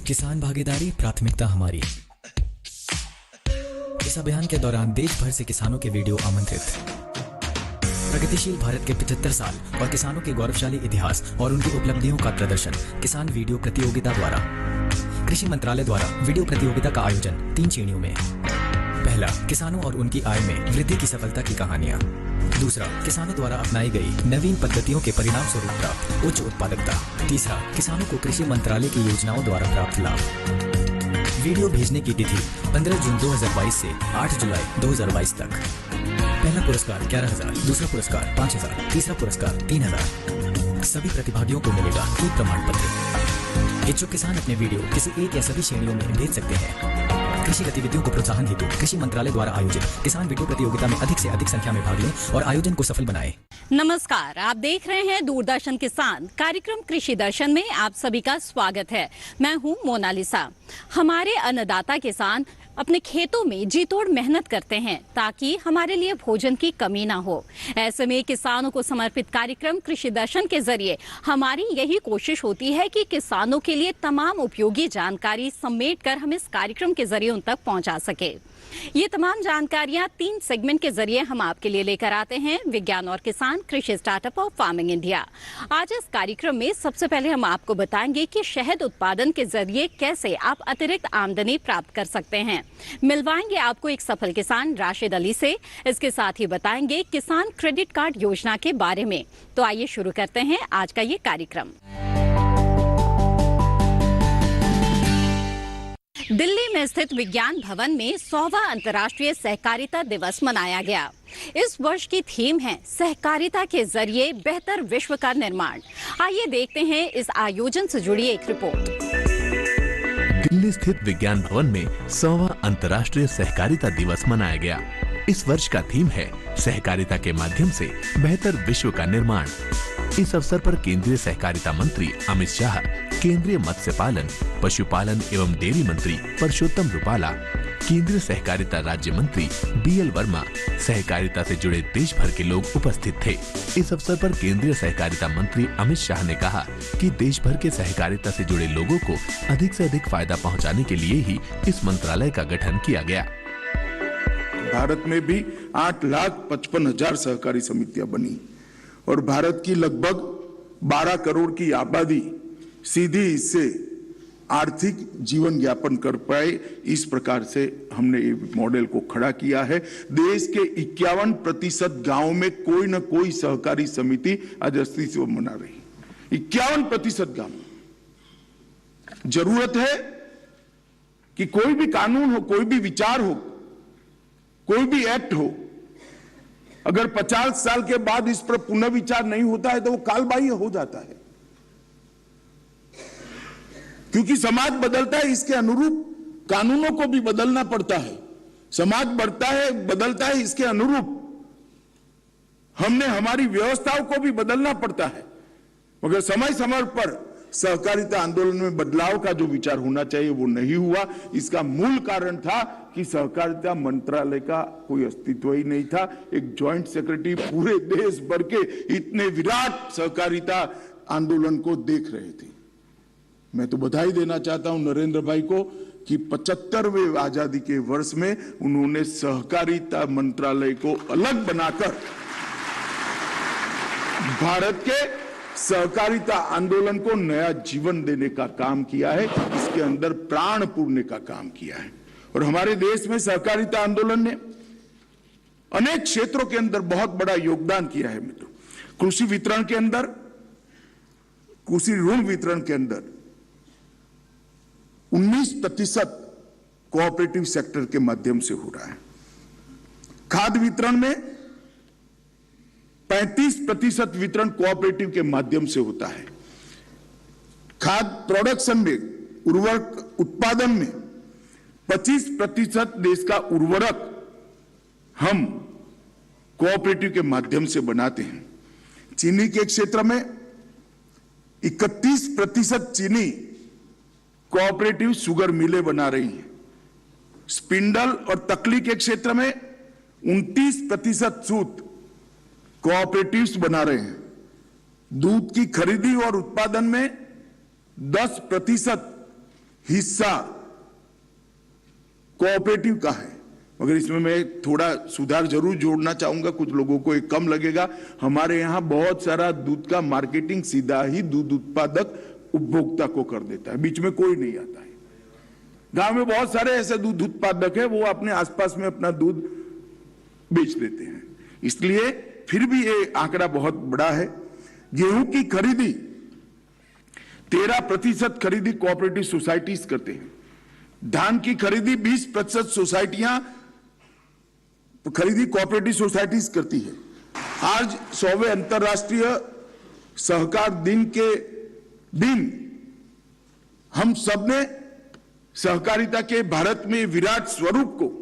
किसान भागीदारी प्राथमिकता हमारी। इस अभियान के दौरान देश भर से किसानों के वीडियो आमंत्रित। प्रगतिशील भारत के 75 साल और किसानों के गौरवशाली इतिहास और उनकी उपलब्धियों का प्रदर्शन किसान वीडियो प्रतियोगिता द्वारा। कृषि मंत्रालय द्वारा वीडियो प्रतियोगिता का आयोजन 3 श्रेणियों में। पहला, किसानों और उनकी आय में वृद्धि की सफलता की कहानियाँ। दूसरा, किसानों द्वारा अपनाई गई नवीन पद्धतियों के परिणाम स्वरूप प्राप्त उच्च उत्पादकता। तीसरा, किसानों को कृषि मंत्रालय की योजनाओं द्वारा प्राप्त लाभ। वीडियो भेजने की तिथि 15 जून 2022 से 8 जुलाई 2022 तक। पहला पुरस्कार 11,000, दूसरा पुरस्कार 5,000, तीसरा पुरस्कार 3,000। सभी प्रतिभागियों को मिलेगा ई प्रमाण पत्र। इच्छुक किसान अपने वीडियो किसी एक या सभी श्रेणियों में भेज सकते हैं। कृषि गतिविधियों को प्रोत्साहन हेतु कृषि मंत्रालय द्वारा आयोजित किसान वीडियो प्रतियोगिता में अधिक से अधिक संख्या में भाग लें और आयोजन को सफल बनाएं। नमस्कार, आप देख रहे हैं दूरदर्शन किसान। कार्यक्रम कृषि दर्शन में आप सभी का स्वागत है। मैं हूं मोनालिसा। हमारे अन्नदाता किसान अपने खेतों में जी तोड़ मेहनत करते हैं ताकि हमारे लिए भोजन की कमी ना हो। ऐसे में किसानों को समर्पित कार्यक्रम कृषि दर्शन के जरिए हमारी यही कोशिश होती है कि किसानों के लिए तमाम उपयोगी जानकारी समेटकर हम इस कार्यक्रम के जरिए उन तक पहुंचा सके। ये तमाम जानकारियां 3 सेगमेंट के जरिए हम आपके लिए लेकर आते हैं। विज्ञान और किसान, कृषि स्टार्टअप और फार्मिंग इंडिया। आज इस कार्यक्रम में सबसे पहले हम आपको बताएंगे कि शहद उत्पादन के जरिए कैसे आप अतिरिक्त आमदनी प्राप्त कर सकते हैं। मिलवाएंगे आपको एक सफल किसान राशिद अली से। इसके साथ ही बताएंगे किसान क्रेडिट कार्ड योजना के बारे में। तो आइए शुरू करते हैं आज का ये कार्यक्रम। दिल्ली में स्थित विज्ञान भवन में 100वां अंतर्राष्ट्रीय सहकारिता दिवस मनाया गया। इस वर्ष की थीम है सहकारिता के जरिए बेहतर विश्व का निर्माण। आइए देखते हैं इस आयोजन से जुड़ी एक रिपोर्ट। दिल्ली स्थित विज्ञान भवन में 100वां अंतर्राष्ट्रीय सहकारिता दिवस मनाया गया। इस वर्ष का थीम है सहकारिता के माध्यम से बेहतर विश्व का निर्माण। इस अवसर पर केंद्रीय सहकारिता मंत्री अमित शाह, केंद्रीय मत्स्य पालन, पशुपालन एवं डेयरी मंत्री परषोत्तम रुपाला, केंद्रीय सहकारिता राज्य मंत्री BL वर्मा, सहकारिता से जुड़े देश भर के लोग उपस्थित थे। इस अवसर पर केंद्रीय सहकारिता मंत्री अमित शाह ने कहा कि देश भर के सहकारिता से जुड़े लोगों को अधिक से अधिक फायदा पहुंचाने के लिए ही इस मंत्रालय का गठन किया गया। भारत में भी 8,55,000 सहकारी समितियां बनी और भारत की लगभग 12 करोड़ की आबादी सीधी इससे आर्थिक जीवन यापन कर पाए। इस प्रकार से हमने ये मॉडल को खड़ा किया है। देश के 51% गांवों में कोई न कोई सहकारी समिति आज अस्तित्व मना रही। 51% गांव। जरूरत है कि कोई भी कानून हो, कोई भी विचार हो, कोई भी एक्ट हो, अगर 50 साल के बाद इस पर पुनर्विचार नहीं होता है तो वो कालबाह्य हो जाता है, क्योंकि समाज बदलता है, इसके अनुरूप कानूनों को भी बदलना पड़ता है। समाज बढ़ता है, बदलता है, इसके अनुरूप हमने हमारी व्यवस्थाओं को भी बदलना पड़ता है। मगर समय समय पर सहकारिता आंदोलन में बदलाव का जो विचार होना चाहिए वो नहीं हुआ। इसका मूल कारण था कि सहकारिता मंत्रालय का कोई अस्तित्व ही नहीं था। एक जॉइंट सेक्रेटरी पूरे देश भर के इतने विराट सहकारिता आंदोलन को देख रहे थे। मैं तो बधाई देना चाहता हूं नरेंद्र भाई को कि 75वें आजादी के वर्ष में उन्होंने सहकारिता मंत्रालय को अलग बनाकर भारत के सहकारिता आंदोलन को नया जीवन देने का काम किया है, इसके अंदर प्राण पूरने का काम किया है। और हमारे देश में सहकारिता आंदोलन ने अनेक क्षेत्रों के अंदर बहुत बड़ा योगदान किया है। मित्रों, कृषि वितरण के अंदर, कृषि ऋण वितरण के अंदर 19% कोऑपरेटिव सेक्टर के माध्यम से हो रहा है। खाद्य वितरण में 35% वितरण कोऑपरेटिव के माध्यम से होता है। खाद्य प्रोडक्शन में, उर्वरक उत्पादन में 25% देश का उर्वरक हम कोऑपरेटिव के माध्यम से बनाते हैं। चीनी के क्षेत्र में 31% चीनी कोऑपरेटिव शुगर मिलें बना रही हैं। स्पिंडल और तकली के क्षेत्र में 29% सूत कोऑपरेटिव्स बना रहे हैं। दूध की खरीदी और उत्पादन में 10% हिस्सा कोऑपरेटिव का है, मगर इसमें मैं थोड़ा सुधार जरूर जोड़ना चाहूंगा, कुछ लोगों को एक कम लगेगा। हमारे यहाँ बहुत सारा दूध का मार्केटिंग सीधा ही दूध उत्पादक उपभोक्ता को कर देता है, बीच में कोई नहीं आता है। गांव में बहुत सारे ऐसे दूध उत्पादक है, वो अपने आसपास में अपना दूध बेच देते हैं, इसलिए फिर भी ये आंकड़ा बहुत बड़ा है। गेहूं की खरीदी 13% खरीदी कोऑपरेटिव सोसाइटीज करते हैं, धान की खरीदी 20% सोसाइटियां खरीदी कोऑपरेटिव सोसाइटीज करती है। आज 100वें अंतर्राष्ट्रीय सहकार दिन के दिन हम सबने सहकारिता के भारत में विराट स्वरूप को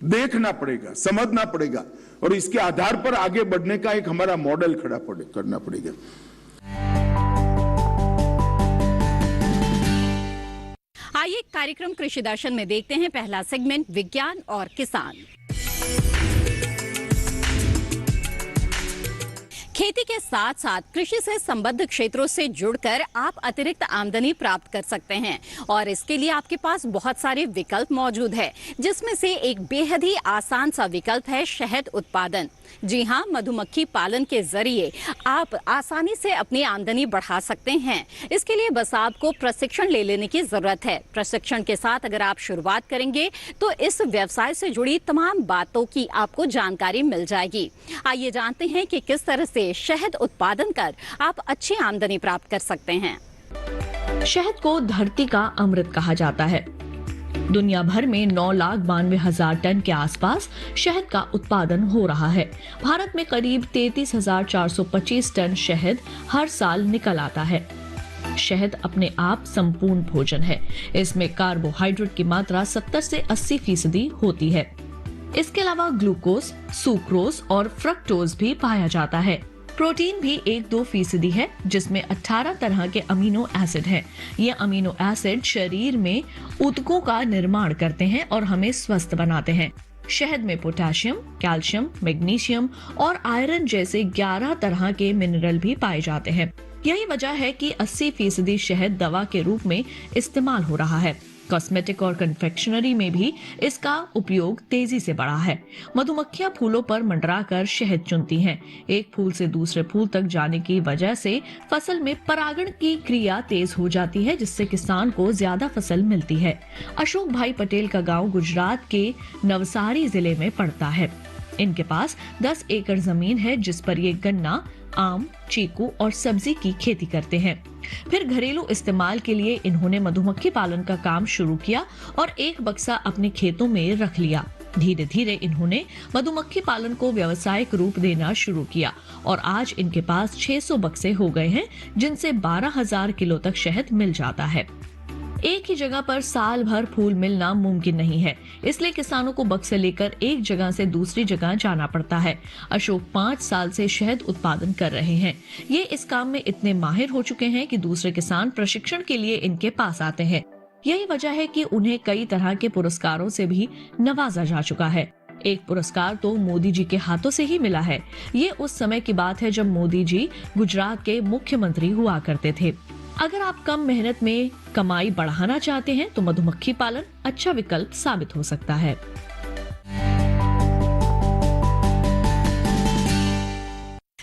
देखना पड़ेगा, समझना पड़ेगा और इसके आधार पर आगे बढ़ने का एक हमारा मॉडल खड़ा करना पड़ेगा। आइए कार्यक्रम कृषि दर्शन में देखते हैं पहला सेगमेंट विज्ञान और किसान। खेती के साथ साथ कृषि से संबद्ध क्षेत्रों से जुड़कर आप अतिरिक्त आमदनी प्राप्त कर सकते हैं और इसके लिए आपके पास बहुत सारे विकल्प मौजूद है, जिसमें से एक बेहद ही आसान सा विकल्प है शहद उत्पादन। जी हाँ, मधुमक्खी पालन के जरिए आप आसानी से अपनी आमदनी बढ़ा सकते हैं। इसके लिए बस आपको प्रशिक्षण ले लेने की जरूरत है। प्रशिक्षण के साथ अगर आप शुरुआत करेंगे तो इस व्यवसाय से जुड़ी तमाम बातों की आपको जानकारी मिल जाएगी। आइए जानते हैं कि किस तरह से शहद उत्पादन कर आप अच्छी आमदनी प्राप्त कर सकते हैं। शहद को धरती का अमृत कहा जाता है। दुनिया भर में 9,92,000 टन के आसपास शहद का उत्पादन हो रहा है। भारत में करीब 33,425 टन शहद हर साल निकल आता है। शहद अपने आप संपूर्ण भोजन है। इसमें कार्बोहाइड्रेट की मात्रा 70 से 80% होती है। इसके अलावा ग्लूकोज, सुक्रोज और फ्रक्टोज भी पाया जाता है। प्रोटीन भी 1-2% है, जिसमें 18 तरह के अमीनो एसिड हैं। ये अमीनो एसिड शरीर में ऊतकों का निर्माण करते हैं और हमें स्वस्थ बनाते हैं। शहद में पोटेशियम, कैल्शियम, मैग्नीशियम और आयरन जैसे 11 तरह के मिनरल भी पाए जाते हैं। यही वजह है कि 80% शहद दवा के रूप में इस्तेमाल हो रहा है। कॉस्मेटिक और कन्फेक्शनरी में भी इसका उपयोग तेजी से बढ़ा है। मधुमक्खियां फूलों पर मंडराकर शहद चुनती हैं। एक फूल से दूसरे फूल तक जाने की वजह से फसल में परागण की क्रिया तेज हो जाती है, जिससे किसान को ज्यादा फसल मिलती है। अशोक भाई पटेल का गांव गुजरात के नवसारी जिले में पड़ता है। इनके पास 10 एकड़ जमीन है, जिस पर ये गन्ना, आम, चीकू और सब्जी की खेती करते हैं। फिर घरेलू इस्तेमाल के लिए इन्होंने मधुमक्खी पालन का काम शुरू किया और एक बक्सा अपने खेतों में रख लिया। धीरे धीरे इन्होंने मधुमक्खी पालन को व्यावसायिक रूप देना शुरू किया और आज इनके पास 600 बक्से हो गए हैं, जिनसे 12,000 किलो तक शहद मिल जाता है। एक ही जगह पर साल भर फूल मिलना मुमकिन नहीं है, इसलिए किसानों को बक्से लेकर एक जगह से दूसरी जगह जाना पड़ता है। अशोक 5 साल से शहद उत्पादन कर रहे हैं। ये इस काम में इतने माहिर हो चुके हैं कि दूसरे किसान प्रशिक्षण के लिए इनके पास आते हैं। यही वजह है कि उन्हें कई तरह के पुरस्कारों से भी नवाजा जा चुका है। एक पुरस्कार तो मोदी जी के हाथों से ही मिला है। ये उस समय की बात है जब मोदी जी गुजरात के मुख्यमंत्री हुआ करते थे। अगर आप कम मेहनत में कमाई बढ़ाना चाहते हैं तो मधुमक्खी पालन अच्छा विकल्प साबित हो सकता है।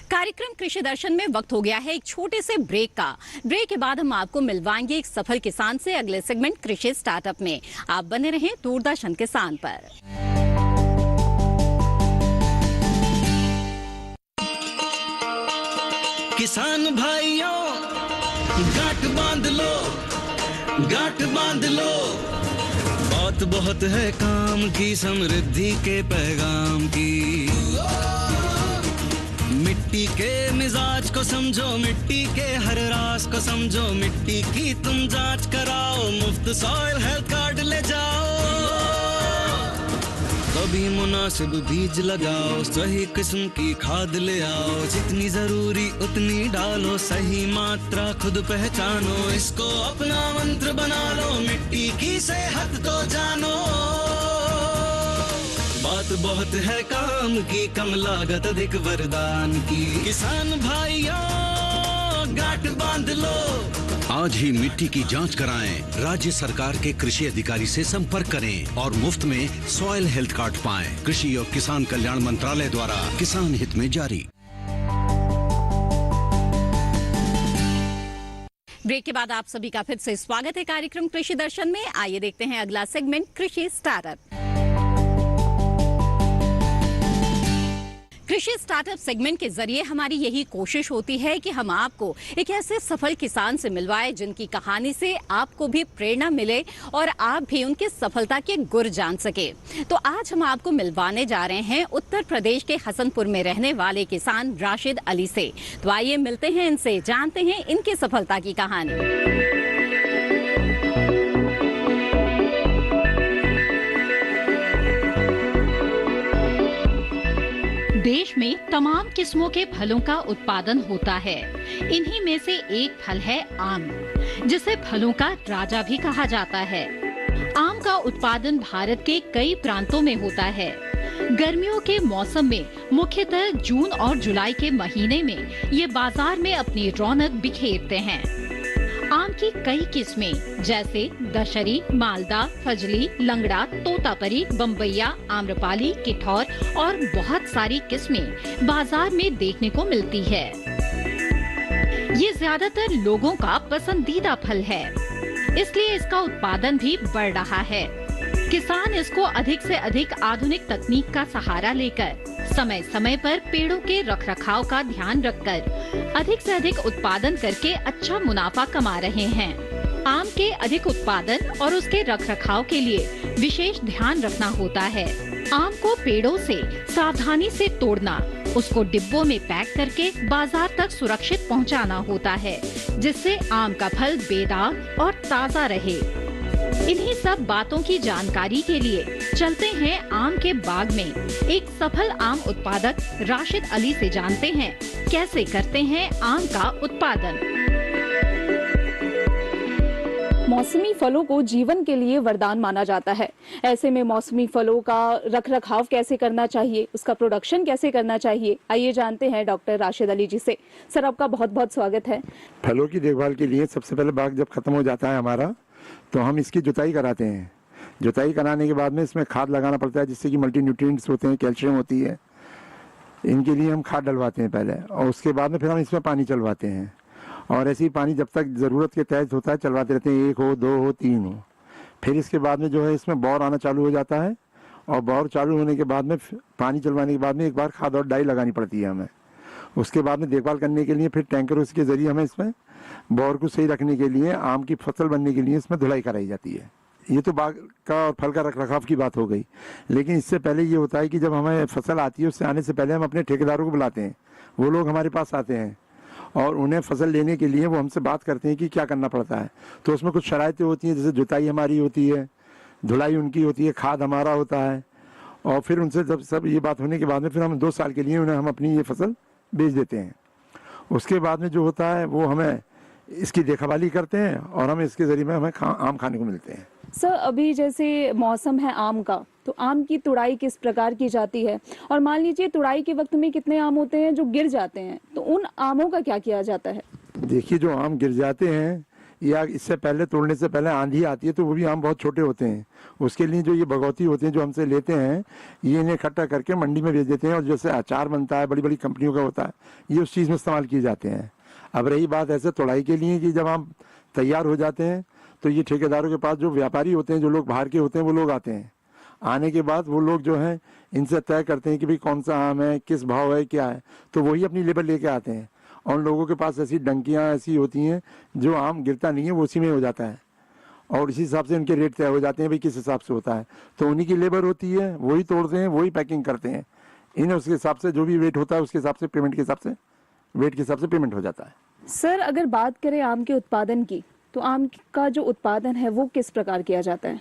कार्यक्रम कृषि दर्शन में वक्त हो गया है एक छोटे से ब्रेक का। ब्रेक के बाद हम आपको मिलवाएंगे एक सफल किसान से अगले सेगमेंट कृषि स्टार्टअप में। आप बने रहें दूरदर्शन किसान पर। किसान भाइयों गांठ बांध लो, गांठ बांध लो, बात बहुत है काम की, समृद्धि के पैगाम की। मिट्टी के मिजाज को समझो, मिट्टी के हर राज को समझो, मिट्टी की तुम जांच कराओ, मुफ्त सॉइल हेल्थ कार्ड ले जाओ। कभी मुनासिब बीज लगाओ, सही किस्म की खाद ले आओ, जितनी जरूरी उतनी डालो, सही मात्रा खुद पहचानो, इसको अपना मंत्र बना लो, मिट्टी की सेहत तो जानो। बात बहुत है काम की, कम लागत अधिक वरदान की। किसान भाइयों गांठ बांध लो, आज ही मिट्टी की जांच कराएं। राज्य सरकार के कृषि अधिकारी से संपर्क करें और मुफ्त में सॉइल हेल्थ कार्ड पाएं। कृषि और किसान कल्याण मंत्रालय द्वारा किसान हित में जारी। ब्रेक के बाद आप सभी का फिर से स्वागत है कार्यक्रम कृषि दर्शन में। आइए देखते हैं अगला सेगमेंट कृषि स्टार्टअप। कृषि स्टार्टअप सेगमेंट के जरिए हमारी यही कोशिश होती है कि हम आपको एक ऐसे सफल किसान से मिलवाएं जिनकी कहानी से आपको भी प्रेरणा मिले और आप भी उनकी सफलता के गुर जान सके। तो आज हम आपको मिलवाने जा रहे हैं उत्तर प्रदेश के हसनपुर में रहने वाले किसान राशिद अली से। तो आइए मिलते हैं इनसे, जानते हैं इनकी सफलता की कहानी। देश में तमाम किस्मों के फलों का उत्पादन होता है। इन्हीं में से एक फल है आम, जिसे फलों का राजा भी कहा जाता है। आम का उत्पादन भारत के कई प्रांतों में होता है। गर्मियों के मौसम में मुख्यतः जून और जुलाई के महीने में ये बाजार में अपनी रौनक बिखेरते हैं। आम की कई किस्में जैसे दशहरी, मालदा, फजली, लंगड़ा, तोतापरी, बम्बैया, आम्रपाली, किठौर और बहुत सारी किस्में बाजार में देखने को मिलती है। ये ज्यादातर लोगों का पसंदीदा फल है, इसलिए इसका उत्पादन भी बढ़ रहा है। किसान इसको अधिक से अधिक आधुनिक तकनीक का सहारा लेकर समय समय पर पेड़ों के रखरखाव का ध्यान रखकर अधिक से अधिक उत्पादन करके अच्छा मुनाफा कमा रहे हैं। आम के अधिक उत्पादन और उसके रखरखाव के लिए विशेष ध्यान रखना होता है। आम को पेड़ों से सावधानी से तोड़ना, उसको डिब्बों में पैक करके बाजार तक सुरक्षित पहुंचाना होता है, जिससे आम का फल बेदाग और ताज़ा रहे। इन्हीं सब बातों की जानकारी के लिए चलते हैं आम के बाग में। एक सफल आम उत्पादक राशिद अली से जानते हैं कैसे करते हैं आम का उत्पादन। मौसमी फलों को जीवन के लिए वरदान माना जाता है। ऐसे में मौसमी फलों का रखरखाव कैसे करना चाहिए, उसका प्रोडक्शन कैसे करना चाहिए, आइए जानते हैं डॉक्टर राशिद अली जी से। सर, आपका बहुत बहुत स्वागत है। फलों की देखभाल के लिए सबसे पहले बाग जब खत्म हो जाता है हमारा, तो हम इसकी जुताई कराते हैं। जुताई कराने के बाद में इसमें खाद लगाना पड़ता है, जिससे कि मल्टी न्यूट्रिएंट्स होते हैं, कैल्शियम होती है, इनके लिए हम खाद डलवाते हैं पहले, और उसके बाद में फिर हम इसमें पानी चलवाते हैं। और ऐसे ही पानी जब तक ज़रूरत के तहत होता है चलवाते रहते हैं, 1 हो 2 हो 3 हो। फिर इसके बाद में जो है इसमें बौर आना चालू हो जाता है, और बौर चालू होने के बाद में पानी चलवाने के बाद में एक बार खाद और डाई लगानी पड़ती है हमें। उसके बाद में देखभाल करने के लिए फिर टैंकरों के जरिए हमें इसमें बौर को सही रखने के लिए, आम की फसल बनने के लिए इसमें धुलाई कराई जाती है। ये तो बाग का और फल का रखरखाव की बात हो गई, लेकिन इससे पहले ये होता है कि जब हमें फसल आती है उससे आने से पहले हम अपने ठेकेदारों को बुलाते हैं। वो लोग हमारे पास आते हैं और उन्हें फसल लेने के लिए वो हमसे बात करते हैं कि क्या करना पड़ता है। तो उसमें कुछ शराइतें होती हैं, जैसे जुताई हमारी होती है, धुलाई उनकी होती है, खाद हमारा होता है, और फिर उनसे जब सब ये बात होने के बाद में फिर हम 2 साल के लिए उन्हें हम अपनी ये फसल बेच देते हैं। उसके बाद में जो होता है वो हमें इसकी देखभाली करते हैं और हम इसके जरिए में हमें आम खाने को मिलते हैं। सर, अभी जैसे मौसम है आम का, तो आम की तुड़ाई किस प्रकार की जाती है, और मान लीजिए तुड़ाई के वक्त में कितने आम होते हैं जो गिर जाते हैं, तो उन आमों का क्या किया जाता है? देखिए, जो आम गिर जाते हैं या इससे पहले तोड़ने से पहले आंधी आती है, तो वो भी आम बहुत छोटे होते हैं। उसके लिए जो ये बगौती होते हैं जो हमसे लेते हैं, ये इन्हें इकट्ठा करके मंडी में बेच देते हैं, और जैसे अचार बनता है, बड़ी बड़ी कंपनियों का होता है, ये उस चीज़ में इस्तेमाल किए जाते हैं। अब रही बात ऐसे तोड़ाई के लिए कि जब आम तैयार हो जाते हैं तो ये ठेकेदारों के पास जो व्यापारी होते हैं, जो लोग बाहर के होते हैं, वो लोग आते हैं। आने के बाद वो लोग जो हैं इनसे तय करते हैं कि भाई कौन सा आम है, किस भाव है, क्या है, तो वही अपनी लेबर लेके आते हैं। और उन लोगों के पास ऐसी डंकियां ऐसी होती हैं जो आम गिरता नहीं है, वो उसी में हो जाता है, और इसी हिसाब से उनके रेट तय हो जाते हैं भाई किस हिसाब से होता है। तो उन्हीं की लेबर होती है, वही तोड़ते हैं, वही पैकिंग करते हैं। इन्हें उसके हिसाब से जो भी वेट होता है उसके हिसाब से पेमेंट के हिसाब से, वेट के हिसाब से पेमेंट हो जाता है। सर, अगर बात करें आम के उत्पादन की, तो आम का जो उत्पादन है वो किस प्रकार किया जाता है?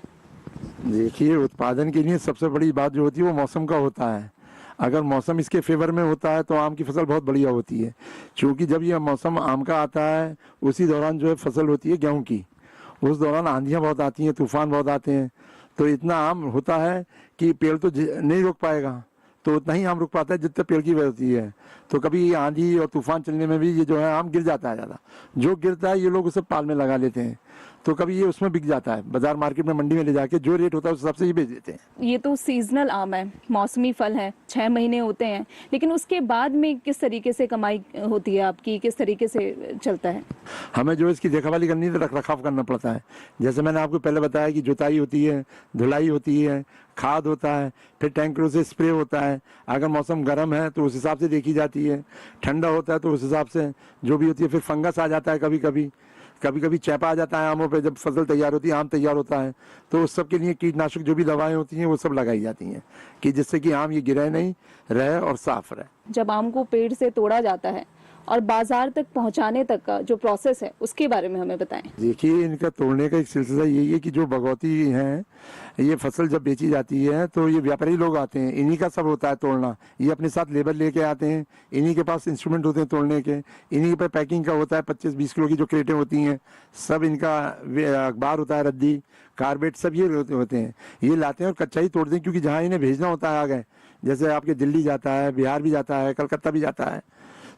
देखिए, उत्पादन के लिए सबसे बड़ी बात जो होती है वो मौसम का होता है। अगर मौसम इसके फेवर में होता है तो आम की फसल बहुत बढ़िया होती है, क्योंकि जब यह मौसम आम का आता है उसी दौरान जो है फसल होती है गेहूं की, उस दौरान आंधियां बहुत आती हैं, तूफान बहुत आते हैं, तो इतना आम होता है कि पेड़ तो नहीं रोक पाएगा, तो उतना ही आम रुक पाता है जितना पेड़ की वजह होती है। तो कभी आंधी और तूफान चलने में भी ये जो है आम गिर जाता है ज़्यादा, जो गिरता है ये लोग उसे पाल में लगा लेते हैं, तो कभी ये उसमें बिक जाता है, बाजार मार्केट में मंडी में ले जाके जो रेट होता है उस हिसाब से ये बेच देते हैं। ये तो सीजनल आम है, मौसमी फल है, 6 महीने होते हैं, लेकिन उसके बाद में किस तरीके से कमाई होती है आपकी, किस तरीके से चलता है? हमें जो इसकी देखभाली करनी है, रख रखाव करना पड़ता है। जैसे मैंने आपको पहले बताया कि जुताई होती है, धुलाई होती है, खाद होता है, फिर टैंकरों से स्प्रे होता है। अगर मौसम गर्म है तो उस हिसाब से देखी जाती है, ठंडा होता है तो उस हिसाब से जो भी होती है। फिर फंगस आ जाता है, कभी कभी चैपा आ जाता है आमों पे, जब फसल तैयार होती है, आम तैयार होता है, तो उस सब के लिए कीटनाशक जो भी दवाएं होती हैं वो सब लगाई जाती हैं कि जिससे कि आम ये गिरे नहीं, रहे और साफ रहे। जब आम को पेड़ से तोड़ा जाता है और बाजार तक पहुंचाने तक का जो प्रोसेस है उसके बारे में हमें बताएं। देखिए, इनका तोड़ने का एक सिलसिला यही है कि जो भगवती हैं, ये फसल जब बेची जाती है तो ये व्यापारी लोग आते हैं, इन्हीं का सब होता है तोड़ना। ये अपने साथ लेबर लेके आते हैं, इन्हीं के पास इंस्ट्रूमेंट होते हैं तोड़ने के, इन्हीं पे पैकिंग का होता है। 25-20 किलो की जो क्रेटें होती हैं, सब इनका अखबार होता है, रद्दी, कारबेट, सब ये होते हैं। ये लाते हैं और कच्चा ही तोड़ते हैं, क्योंकि जहाँ इन्हें भेजना होता है आगे, जैसे आपके दिल्ली जाता है, बिहार भी जाता है, कलकत्ता भी जाता है,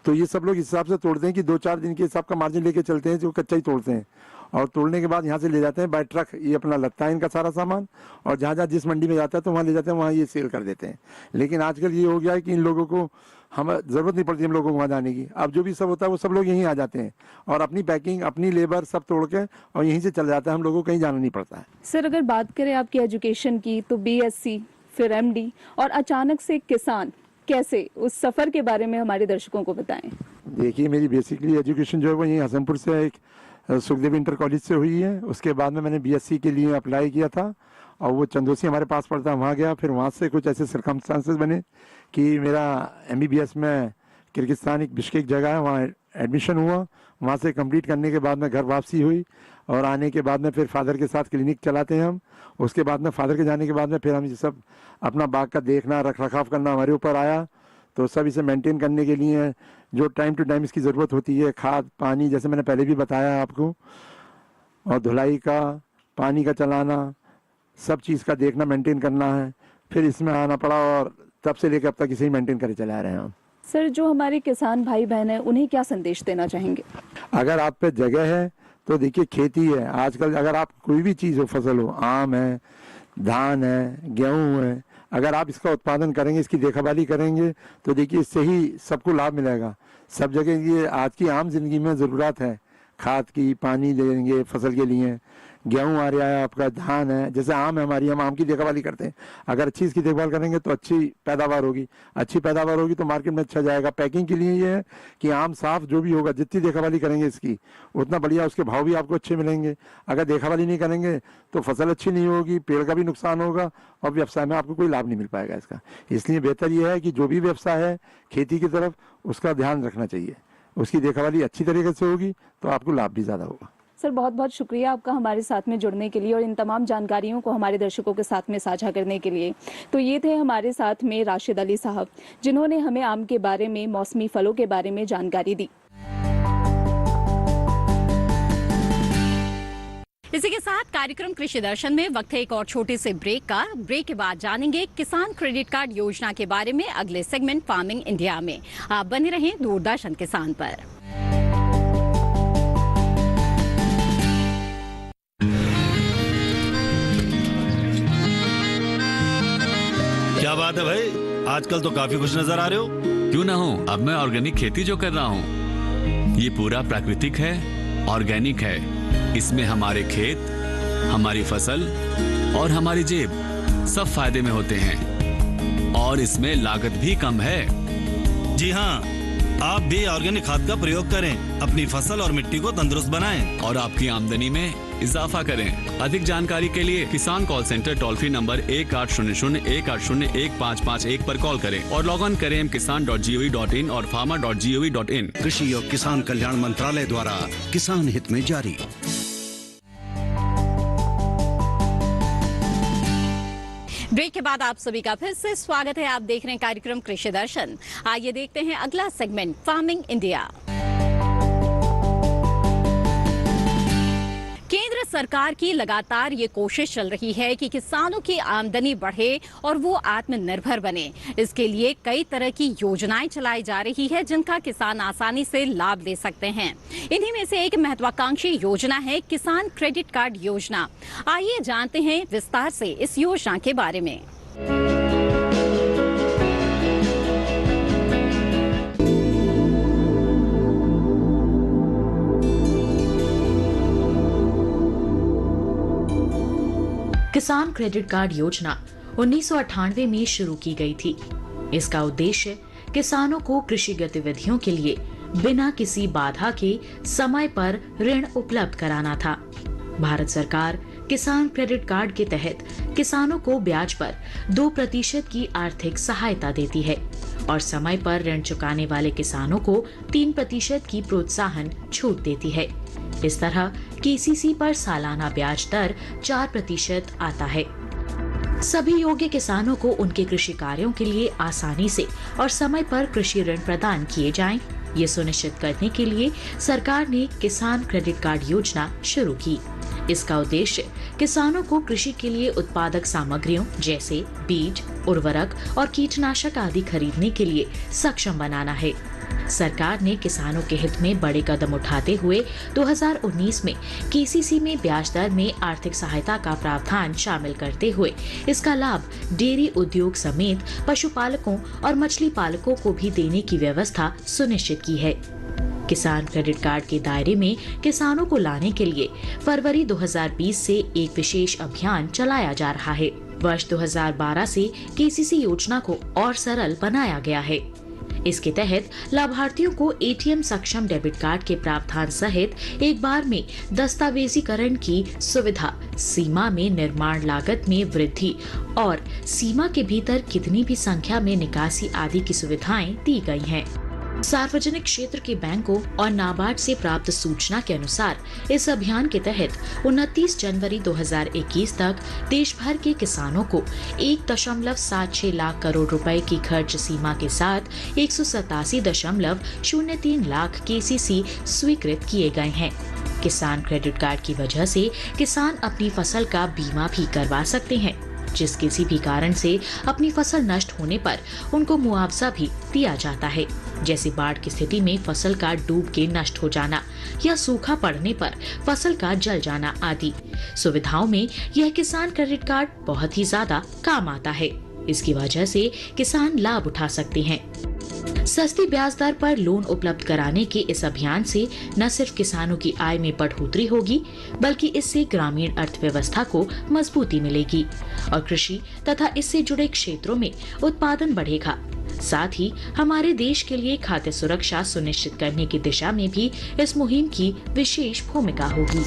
तो ये सब लोग इस हिसाब से तोड़ते हैं कि 2-4 दिन के हिसाब का मार्जिन लेके चलते हैं, जो कच्चा ही तोड़ते हैं। और तोड़ने के बाद यहाँ से ले जाते हैं बाय ट्रक, ये अपना लगता है इनका सारा सामान, और जहाँ जहाँ जिस मंडी में जाता है तो वहाँ ले जाते हैं, वहाँ ये सेल कर देते हैं। लेकिन आजकल ये हो गया है कि इन लोगों को हमें ज़रूरत नहीं पड़ती हम लोगों को वहाँ जाने की। अब जो भी सब होता है वो सब लोग यहीं आ जाते हैं और अपनी पैकिंग, अपनी लेबर सब तोड़ के और यहीं से चल जाता है, हम लोगों को कहीं जाना नहीं पड़ता है। सर, अगर बात करें आपकी एजुकेशन की, तो BSc, फिर MD और अचानक से किसान, कैसे, उस सफ़र के बारे में हमारे दर्शकों को बताएं। देखिए, मेरी बेसिकली एजुकेशन जो है वो यहीं हसनपुर से एक सुखदेव इंटर कॉलेज से हुई है। उसके बाद में मैंने BSc के लिए अप्लाई किया था और वो चंदोसी हमारे पास पड़ता है, वहाँ गया। फिर वहाँ से कुछ ऐसे सर्कमस्टांसेस बने कि मेरा MBBS में किर्गिस्तान एक बिश्केक जगह है, वहाँ एडमिशन हुआ। वहाँ से कंप्लीट करने के बाद में घर वापसी हुई और आने के बाद में फिर फादर के साथ क्लिनिक चलाते हैं हम। उसके बाद में फादर के जाने के बाद में फिर हम ये सब अपना बाग का देखना, रख रखाव करना हमारे ऊपर आया। तो सब इसे मेंटेन करने के लिए जो टाइम टू टाइम इसकी ज़रूरत होती है, खाद, पानी, जैसे मैंने पहले भी बताया आपको, और धुलाई का, पानी का चलाना, सब चीज़ का देखना, मेंटेन करना है। फिर इसमें आना पड़ा और तब से लेकर अब तक इसे ही मेंटेन करे चला रहे हैं हम। सर, जो हमारे किसान भाई बहन हैं, उन्हें क्या संदेश देना चाहेंगे? अगर आप पे जगह है तो देखिए, खेती है आजकल, अगर आप कोई भी चीज़ हो, फसल हो, आम है, धान है, गेहूँ है, अगर आप इसका उत्पादन करेंगे, इसकी देखभाली करेंगे, तो देखिए इससे ही सबको लाभ मिलेगा। सब जगह ये आज की आम जिंदगी में ज़रूरत है खाद की, पानी देंगे फसल के लिए। गेहूँ आ रहा है आपका, धान है, जैसे आम है हमारी, हम आम की देखभाली करते हैं। अगर अच्छी इसकी देखभाल करेंगे तो अच्छी पैदावार होगी, अच्छी पैदावार होगी तो मार्केट में अच्छा जाएगा। पैकिंग के लिए ये है कि आम साफ जो भी होगा, जितनी देखभाली करेंगे इसकी उतना बढ़िया, उसके भाव भी आपको अच्छे मिलेंगे। अगर देखभाली नहीं करेंगे तो फसल अच्छी नहीं होगी, पेड़ का भी नुकसान होगा और व्यवसाय में आपको कोई लाभ नहीं मिल पाएगा इसका। इसलिए बेहतर यह है कि जो भी व्यवसाय है खेती की तरफ, उसका ध्यान रखना चाहिए। उसकी देखभाली अच्छी तरीके से होगी तो आपको लाभ भी ज़्यादा होगा। सर, बहुत बहुत शुक्रिया आपका हमारे साथ में जुड़ने के लिए और इन तमाम जानकारियों को हमारे दर्शकों के साथ में साझा करने के लिए। तो ये थे हमारे साथ में राशिद अली साहब, जिन्होंने हमें आम के बारे में, मौसमी फलों के बारे में जानकारी दी। इसी के साथ कार्यक्रम कृषि दर्शन में वक्त है एक और छोटे से ब्रेक का। ब्रेक के बाद जानेंगे किसान क्रेडिट कार्ड योजना के बारे में अगले सेगमेंट फार्मिंग इंडिया में। आप बने रहें दूरदर्शन किसान पर। क्या बात है भाई, आजकल तो काफी खुश नजर आ रहे हो। क्यों ना हो, अब मैं ऑर्गेनिक खेती जो कर रहा हूँ ये पूरा प्राकृतिक है, ऑर्गेनिक है। इसमें हमारे खेत, हमारी फसल और हमारी जेब सब फायदे में होते हैं और इसमें लागत भी कम है। जी हाँ, आप भी ऑर्गेनिक खाद का प्रयोग करें, अपनी फसल और मिट्टी को तंदुरुस्त बनाएं और आपकी आमदनी में इजाफा करें। अधिक जानकारी के लिए किसान call centre toll free number 1800-180-1551 पर कॉल करें और लॉग ऑन करें kisan.gov.in और farmer.gov.in। कृषि और किसान कल्याण मंत्रालय द्वारा किसान हित में जारी। ब्रेक के बाद आप सभी का फिर से स्वागत है। आप देख रहे हैं कार्यक्रम कृषि दर्शन। आइए देखते हैं अगला सेगमेंट फार्मिंग इंडिया। केंद्र सरकार की लगातार ये कोशिश चल रही है कि किसानों की आमदनी बढ़े और वो आत्मनिर्भर बने। इसके लिए कई तरह की योजनाएं चलाई जा रही है जिनका किसान आसानी से लाभ ले सकते हैं। इन्हीं में से एक महत्वाकांक्षी योजना है किसान क्रेडिट कार्ड योजना। आइए जानते हैं विस्तार से इस योजना के बारे में। किसान क्रेडिट कार्ड योजना 1998 में शुरू की गई थी। इसका उद्देश्य किसानों को कृषि गतिविधियों के लिए बिना किसी बाधा के समय पर ऋण उपलब्ध कराना था। भारत सरकार किसान क्रेडिट कार्ड के तहत किसानों को ब्याज पर 2% की आर्थिक सहायता देती है और समय पर ऋण चुकाने वाले किसानों को 3% की प्रोत्साहन छूट देती है। इस तरह केसीसी पर सालाना ब्याज दर 4% आता है। सभी योग्य किसानों को उनके कृषि कार्यों के लिए आसानी से और समय पर कृषि ऋण प्रदान किए जाएं, ये सुनिश्चित करने के लिए सरकार ने किसान क्रेडिट कार्ड योजना शुरू की। इसका उद्देश्य किसानों को कृषि के लिए उत्पादक सामग्रियों जैसे बीज, उर्वरक और कीटनाशक आदि खरीदने के लिए सक्षम बनाना है। सरकार ने किसानों के हित में बड़े कदम उठाते हुए 2019 में केसीसी में ब्याज दर में आर्थिक सहायता का प्रावधान शामिल करते हुए इसका लाभ डेयरी उद्योग समेत पशुपालकों और मछली पालकों को भी देने की व्यवस्था सुनिश्चित की है। किसान क्रेडिट कार्ड के दायरे में किसानों को लाने के लिए फरवरी 2020 से एक विशेष अभियान चलाया जा रहा है। वर्ष 2012 से केसीसी योजना को और सरल बनाया गया है। इसके तहत लाभार्थियों को एटीएम सक्षम डेबिट कार्ड के प्रावधान सहित एक बार में दस्तावेजीकरण की सुविधा, सीमा में निर्माण लागत में वृद्धि और सीमा के भीतर कितनी भी संख्या में निकासी आदि की सुविधाएं दी गई हैं। सार्वजनिक क्षेत्र के बैंकों और नाबार्ड से प्राप्त सूचना के अनुसार इस अभियान के तहत 29 जनवरी 2021 तक देश भर के किसानों को 1.76 लाख करोड़ रुपए की खर्च सीमा के साथ 187.03 लाख केसीसी स्वीकृत किए गए हैं। किसान क्रेडिट कार्ड की वजह से किसान अपनी फसल का बीमा भी करवा सकते हैं, जिस किसी भी कारण से अपनी फसल नष्ट होने पर उनको मुआवजा भी दिया जाता है, जैसे बाढ़ की स्थिति में फसल का डूब के नष्ट हो जाना या सूखा पड़ने पर फसल का जल जाना आदि सुविधाओं में यह किसान क्रेडिट कार्ड बहुत ही ज्यादा काम आता है। इसकी वजह से किसान लाभ उठा सकते हैं। सस्ती ब्याज दर पर लोन उपलब्ध कराने के इस अभियान से न सिर्फ किसानों की आय में बढ़ोतरी होगी, बल्कि इससे ग्रामीण अर्थव्यवस्था को मजबूती मिलेगी और कृषि तथा इससे जुड़े क्षेत्रों में उत्पादन बढ़ेगा। साथ ही हमारे देश के लिए खाद्य सुरक्षा सुनिश्चित करने की दिशा में भी इस मुहिम की विशेष भूमिका होगी।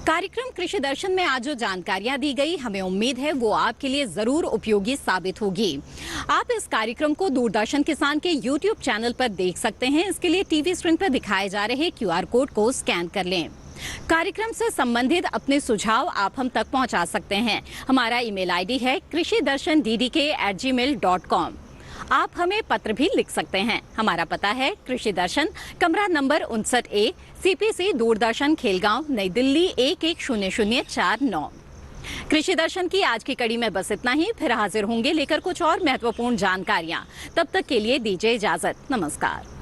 कार्यक्रम कृषि दर्शन में आज जो जानकारियां दी गई, हमें उम्मीद है वो आपके लिए जरूर उपयोगी साबित होगी। आप इस कार्यक्रम को दूरदर्शन किसान के YouTube चैनल पर देख सकते हैं। इसके लिए टीवी स्क्रीन पर दिखाए जा रहे QR कोड को स्कैन कर लें। कार्यक्रम से संबंधित अपने सुझाव आप हम तक पहुंचा सकते हैं। हमारा ईमेल आईडी है krishidarshandddk@gmail.com। आप हमें पत्र भी लिख सकते हैं। हमारा पता है कृषि दर्शन, कमरा number 59A, CPC, Doordarshan, Khelgaon, नई दिल्ली 110049। कृषि दर्शन की आज की कड़ी में बस इतना ही। फिर हाजिर होंगे लेकर कुछ और महत्वपूर्ण जानकारियां। तब तक के लिए दीजिए इजाजत। नमस्कार।